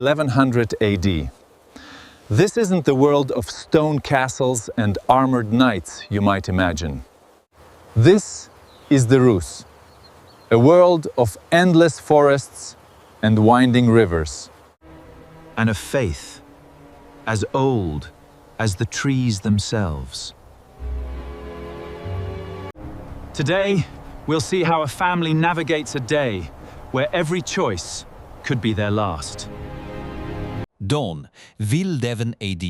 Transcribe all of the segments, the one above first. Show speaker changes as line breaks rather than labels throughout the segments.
1100 AD. This isn't the world of stone castles and armored knights you might imagine. This is the Rus, a world of endless forests and winding rivers.
And a faith as old as the trees themselves. Today, we'll see how a family navigates a day where every choice could be their last.
Dawn, Ville Devon AD.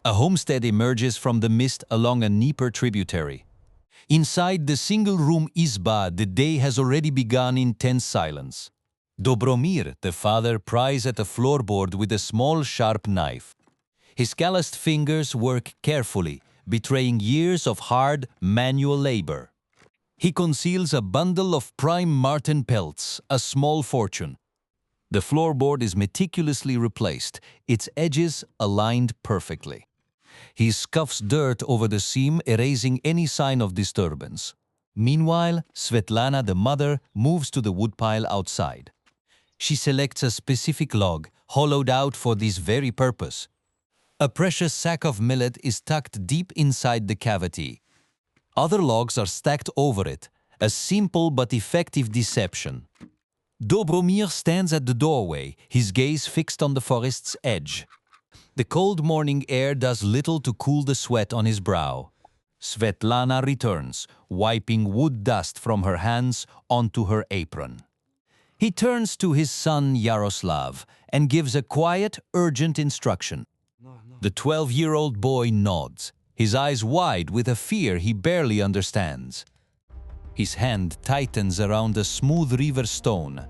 A homestead emerges from the mist along a Dnieper tributary. Inside the single-room izba, the day has already begun in tense silence. Dobromir, the father, pries at a floorboard with a small, sharp knife. His calloused fingers work carefully, betraying years of hard, manual labor. He conceals a bundle of prime marten pelts, a small fortune. The floorboard is meticulously replaced, its edges aligned perfectly. He scuffs dirt over the seam, erasing any sign of disturbance. Meanwhile, Svetlana, the mother, moves to the woodpile outside. She selects a specific log, hollowed out for this very purpose. A precious sack of millet is tucked deep inside the cavity. Other logs are stacked over it, a simple but effective deception. Dobromir stands at the doorway, his gaze fixed on the forest's edge. The cold morning air does little to cool the sweat on his brow. Svetlana returns, wiping wood dust from her hands onto her apron. He turns to his son Yaroslav and gives a quiet, urgent instruction. The 12-year-old boy nods, his eyes wide with a fear he barely understands. His hand tightens around a smooth river stone,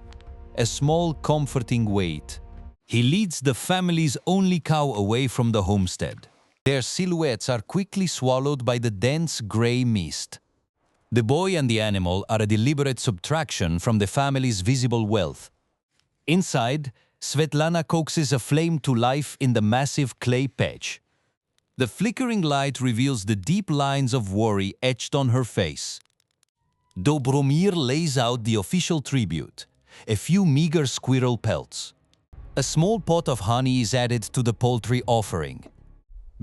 a small comforting weight. He leads the family's only cow away from the homestead. Their silhouettes are quickly swallowed by the dense gray mist. The boy and the animal are a deliberate subtraction from the family's visible wealth. Inside, Svetlana coaxes a flame to life in the massive clay patch. The flickering light reveals the deep lines of worry etched on her face. Dobromir lays out the official tribute, a few meager squirrel pelts. A small pot of honey is added to the poultry offering.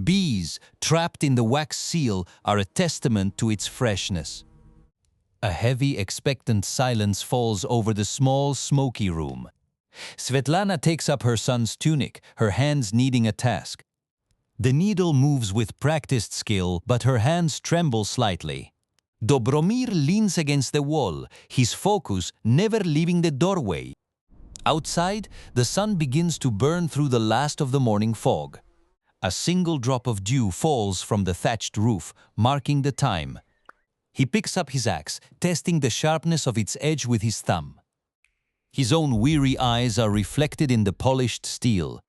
Bees, trapped in the wax seal, are a testament to its freshness. A heavy, expectant silence falls over the small, smoky room. Svetlana takes up her son's tunic, her hands needing a task. The needle moves with practiced skill, but her hands tremble slightly. Dobromir leans against the wall, his focus never leaving the doorway. Outside, the sun begins to burn through the last of the morning fog. A single drop of dew falls from the thatched roof, marking the time. He picks up his axe, testing the sharpness of its edge with his thumb. His own weary eyes are reflected in the polished steel.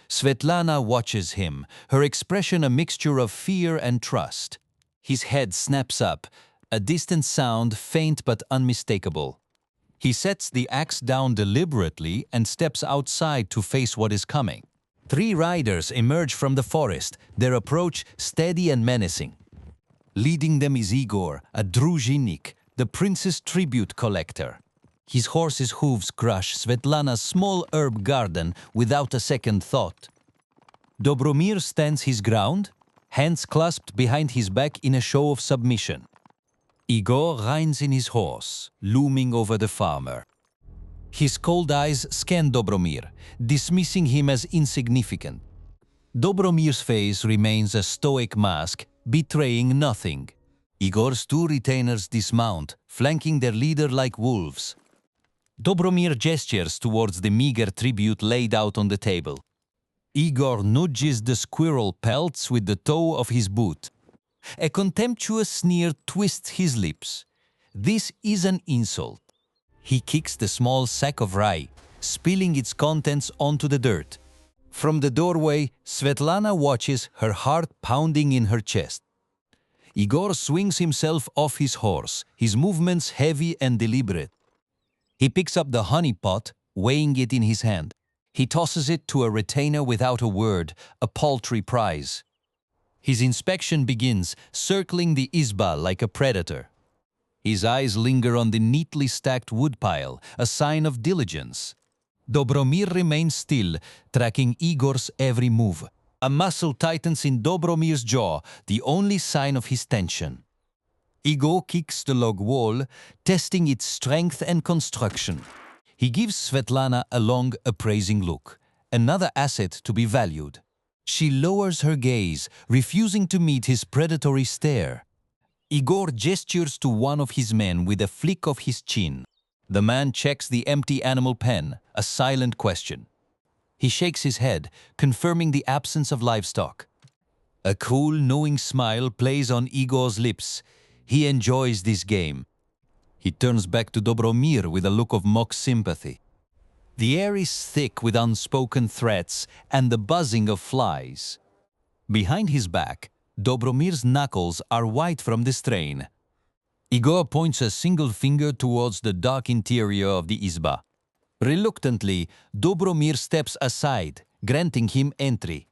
Svetlana watches him, her expression a mixture of fear and trust. His head snaps up, a distant sound faint but unmistakable. He sets the axe down deliberately and steps outside to face what is coming. 3 riders emerge from the forest, their approach steady and menacing. Leading them is Igor, a druzhinik, the prince's tribute collector. His horse's hooves crush Svetlana's small herb garden without a second thought. Dobromir stands his ground, hands clasped behind his back in a show of submission. Igor reins in his horse, looming over the farmer. His cold eyes scan Dobromir, dismissing him as insignificant. Dobromir's face remains a stoic mask, betraying nothing. Igor's 2 retainers dismount, flanking their leader like wolves. Dobromir gestures towards the meager tribute laid out on the table. Igor nudges the squirrel pelts with the toe of his boot. A contemptuous sneer twists his lips. This is an insult. He kicks the small sack of rye, spilling its contents onto the dirt. From the doorway, Svetlana watches, her heart pounding in her chest. Igor swings himself off his horse, his movements heavy and deliberate. He picks up the honey pot, weighing it in his hand. He tosses it to a retainer without a word, a paltry prize. His inspection begins, circling the izba like a predator. His eyes linger on the neatly stacked woodpile, a sign of diligence. Dobromir remains still, tracking Igor's every move. A muscle tightens in Dobromir's jaw, the only sign of his tension. Igor kicks the log wall, testing its strength and construction. He gives Svetlana a long, appraising look, another asset to be valued. She lowers her gaze, refusing to meet his predatory stare. Igor gestures to one of his men with a flick of his chin. The man checks the empty animal pen, a silent question. He shakes his head, confirming the absence of livestock. A cool, knowing smile plays on Igor's lips. He enjoys this game. He turns back to Dobromir with a look of mock sympathy. The air is thick with unspoken threats and the buzzing of flies. Behind his back, Dobromir's knuckles are white from the strain. Igor points a single finger towards the dark interior of the izba. Reluctantly, Dobromir steps aside, granting him entry.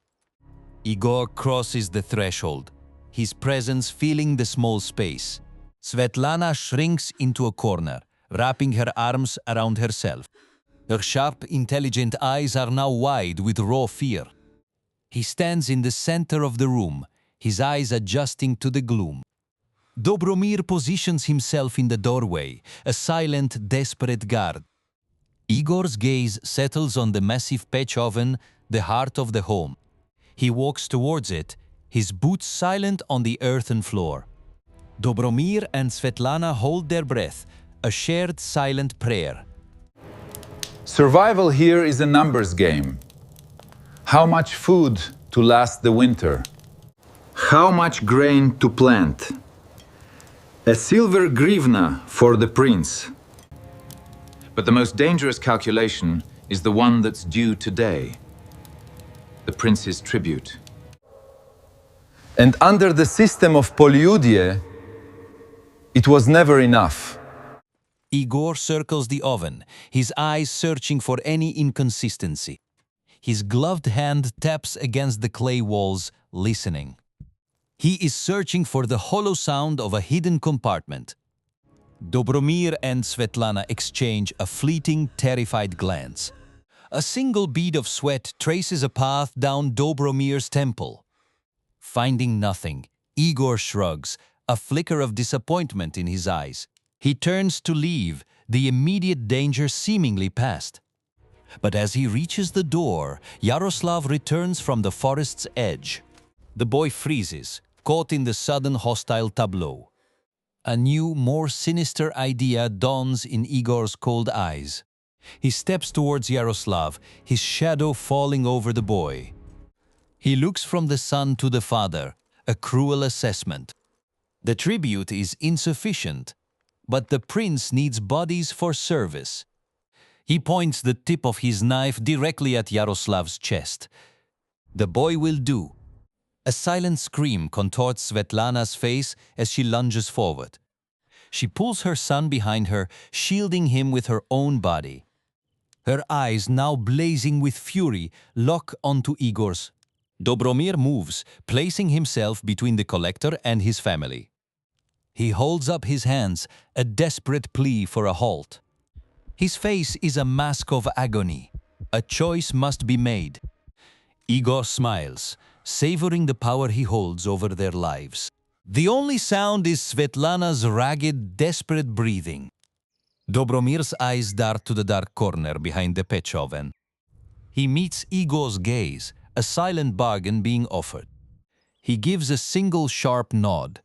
Igor crosses the threshold, his presence filling the small space. Svetlana shrinks into a corner, wrapping her arms around herself. Her sharp, intelligent eyes are now wide with raw fear. He stands in the center of the room, his eyes adjusting to the gloom. Dobromir positions himself in the doorway, a silent, desperate guard. Igor's gaze settles on the massive patch oven, the heart of the home. He walks towards it, his boots silent on the earthen floor. Dobromir and Svetlana hold their breath, a shared silent prayer.
Survival here is a numbers game. How much food to last the winter? How much grain to plant? A silver grivna for the prince. But the most dangerous calculation is the one that's due today. The prince's tribute. And under the system of Poliudie, it was never enough.
Igor circles the oven, his eyes searching for any inconsistency. His gloved hand taps against the clay walls, listening. He is searching for the hollow sound of a hidden compartment. Dobromir and Svetlana exchange a fleeting, terrified glance. A single bead of sweat traces a path down Dobromir's temple. Finding nothing, Igor shrugs, a flicker of disappointment in his eyes. He turns to leave, the immediate danger seemingly past. But as he reaches the door, Yaroslav returns from the forest's edge. The boy freezes, caught in the sudden hostile tableau. A new, more sinister idea dawns in Igor's cold eyes. He steps towards Yaroslav, his shadow falling over the boy. He looks from the son to the father, a cruel assessment. The tribute is insufficient, but the prince needs bodies for service. He points the tip of his knife directly at Yaroslav's chest. The boy will do. A silent scream contorts Svetlana's face as she lunges forward. She pulls her son behind her, shielding him with her own body. Her eyes, now blazing with fury, lock onto Igor's. Dobromir moves, placing himself between the collector and his family. He holds up his hands, a desperate plea for a halt. His face is a mask of agony. A choice must be made. Igor smiles, savoring the power he holds over their lives. The only sound is Svetlana's ragged, desperate breathing. Dobromir's eyes dart to the dark corner behind the pitch oven. He meets Igor's gaze, a silent bargain being offered. He gives a single sharp nod.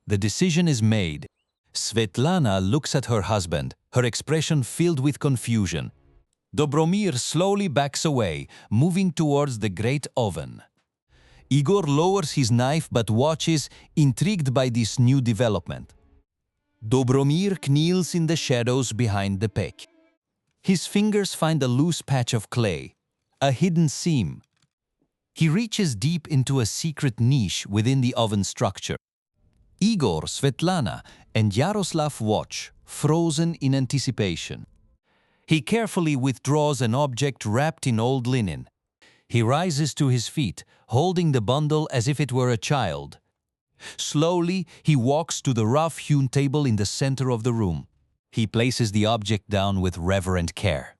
The decision is made. Svetlana looks at her husband, her expression filled with confusion. Dobromir slowly backs away, moving towards the great oven. Igor lowers his knife but watches, intrigued by this new development. Dobromir kneels in the shadows behind the pek. His fingers find a loose patch of clay, a hidden seam. He reaches deep into a secret niche within the oven structure. Igor, Svetlana, and Yaroslav watch, frozen in anticipation. He carefully withdraws an object wrapped in old linen. He rises to his feet, holding the bundle as if it were a child. Slowly, he walks to the rough-hewn table in the center of the room. He places the object down with reverent care.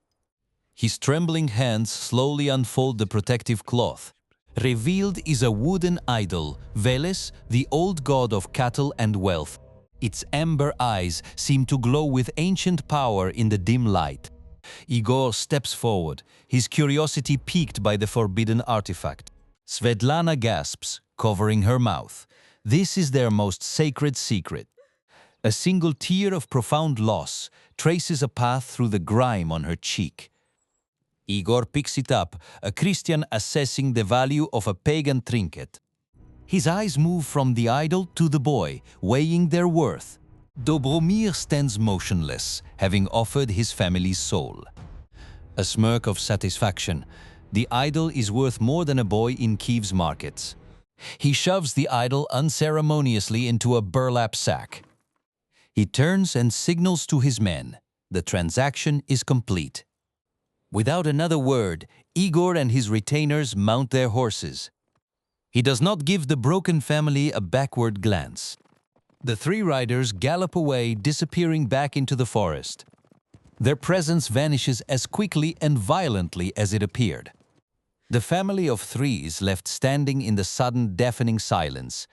His trembling hands slowly unfold the protective cloth. Revealed is a wooden idol, Veles, the old god of cattle and wealth. Its amber eyes seem to glow with ancient power in the dim light. Igor steps forward, his curiosity piqued by the forbidden artifact. Svetlana gasps, covering her mouth. This is their most sacred secret. A single tear of profound loss traces a path through the grime on her cheek. Igor picks it up, a Christian assessing the value of a pagan trinket. His eyes move from the idol to the boy, weighing their worth. Dobromir stands motionless, having offered his family's soul. A smirk of satisfaction. The idol is worth more than a boy in Kiev's markets. He shoves the idol unceremoniously into a burlap sack. He turns and signals to his men. The transaction is complete. Without another word, Igor and his retainers mount their horses. He does not give the broken family a backward glance. The three riders gallop away, disappearing back into the forest. Their presence vanishes as quickly and violently as it appeared. The family of three is left standing in the sudden, deafening silence.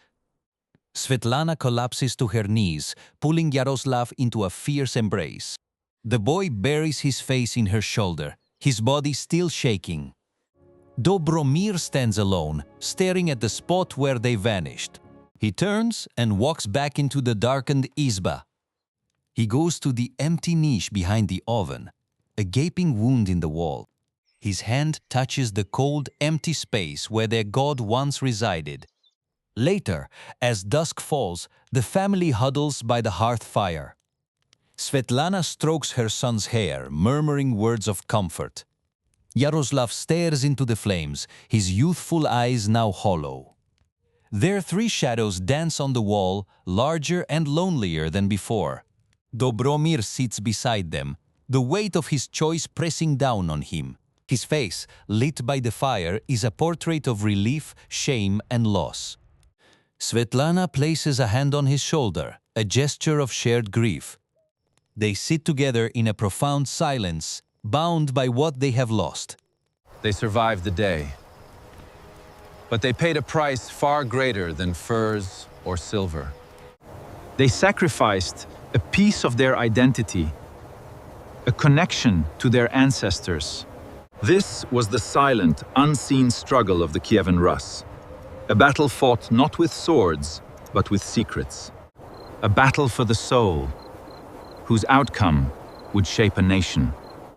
Svetlana collapses to her knees, pulling Yaroslav into a fierce embrace. The boy buries his face in her shoulder, his body still shaking. Dobromir stands alone, staring at the spot where they vanished. He turns and walks back into the darkened izba. He goes to the empty niche behind the oven, a gaping wound in the wall. His hand touches the cold, empty space where their god once resided. Later, as dusk falls, the family huddles by the hearth fire. Svetlana strokes her son's hair, murmuring words of comfort. Yaroslav stares into the flames, his youthful eyes now hollow. Their three shadows dance on the wall, larger and lonelier than before. Dobromir sits beside them, the weight of his choice pressing down on him. His face, lit by the fire, is a portrait of relief, shame, and loss. Svetlana places a hand on his shoulder, a gesture of shared grief. They sit together in a profound silence, bound by what they have lost.
They survived the day. But they paid a price far greater than furs or silver.
They sacrificed a piece of their identity, a connection to their ancestors. This was the silent, unseen struggle of the Kievan Rus. A battle fought not with swords, but with secrets. A battle for the soul, whose outcome would shape a nation.